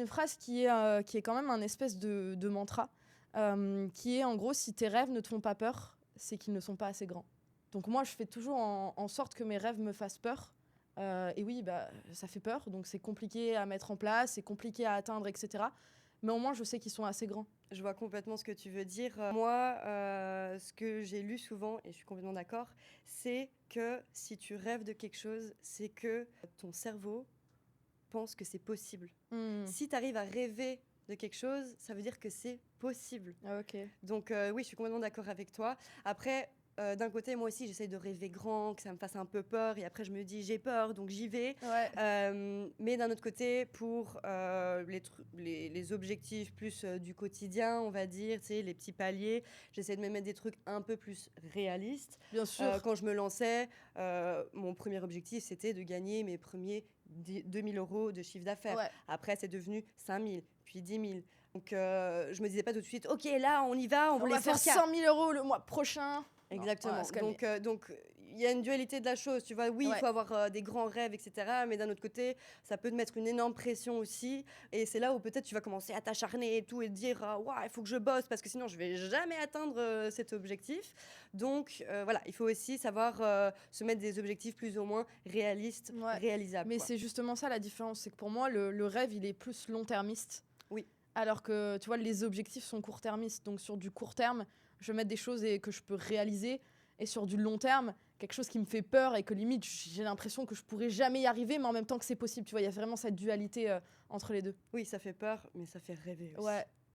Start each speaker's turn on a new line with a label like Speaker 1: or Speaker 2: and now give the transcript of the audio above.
Speaker 1: une phrase qui est quand même un espèce de mantra, qui est en gros, si tes rêves ne te font pas peur, c'est qu'ils ne sont pas assez grands. Donc moi, je fais toujours en sorte que mes rêves me fassent peur. Et oui, bah, ça fait peur, donc c'est compliqué à mettre en place, c'est compliqué à atteindre, etc. Mais au moins, je sais qu'ils sont assez grands.
Speaker 2: Je vois complètement ce que tu veux dire. Moi, ce que j'ai lu souvent, et je suis complètement d'accord, c'est que si tu rêves de quelque chose, c'est que ton cerveau pense que c'est possible.
Speaker 1: Hmm.
Speaker 2: Si tu arrives à rêver de quelque chose, ça veut dire que c'est possible.
Speaker 1: Ah, ok.
Speaker 2: Donc oui, je suis complètement d'accord avec toi. Après, d'un côté, moi aussi, j'essaye de rêver grand, que ça me fasse un peu peur. Et après, je me dis, j'ai peur, donc j'y vais.
Speaker 1: Ouais.
Speaker 2: Mais d'un autre côté, pour les objectifs plus du quotidien, on va dire, tu sais, les petits paliers, j'essaie de me mettre des trucs un peu plus réalistes.
Speaker 1: Bien sûr.
Speaker 2: Quand je me lançais, mon premier objectif, c'était de gagner mes premiers 2000 € de chiffre d'affaires.
Speaker 1: Ouais.
Speaker 2: Après, c'est devenu 5000, puis 10 000. Donc, je me disais pas tout de suite, ok, là, on y va, on
Speaker 1: On
Speaker 2: voulait
Speaker 1: va faire
Speaker 2: 100K.
Speaker 1: 100 000 euros le mois prochain.
Speaker 2: Exactement.
Speaker 1: Non, on va se calmer.
Speaker 2: Donc, il y a une dualité de la chose. Tu vois, oui, il
Speaker 1: Ouais.
Speaker 2: faut avoir des grands rêves, etc. Mais d'un autre côté, ça peut te mettre une énorme pression aussi. Et c'est là où peut-être tu vas commencer à t'acharner et tout et te dire, waouh, il faut que je bosse parce que sinon je vais jamais atteindre cet objectif. Donc, voilà, il faut aussi savoir se mettre des objectifs plus ou moins réalistes,
Speaker 1: Ouais.
Speaker 2: réalisables.
Speaker 1: Mais
Speaker 2: quoi.
Speaker 1: c'est justement ça la différence, c'est que pour moi, le rêve, il est plus long-termiste.
Speaker 2: Oui.
Speaker 1: Alors que, tu vois, les objectifs sont court-termistes. Donc sur du court terme, je vais mettre des choses que je peux réaliser. Et sur du long terme, quelque chose qui me fait peur et que limite, j'ai l'impression que je pourrais jamais y arriver, mais en même temps que c'est possible. Tu vois, il y a vraiment cette dualité entre les deux.
Speaker 2: Oui, ça fait peur, mais ça fait rêver aussi.
Speaker 1: Ouais.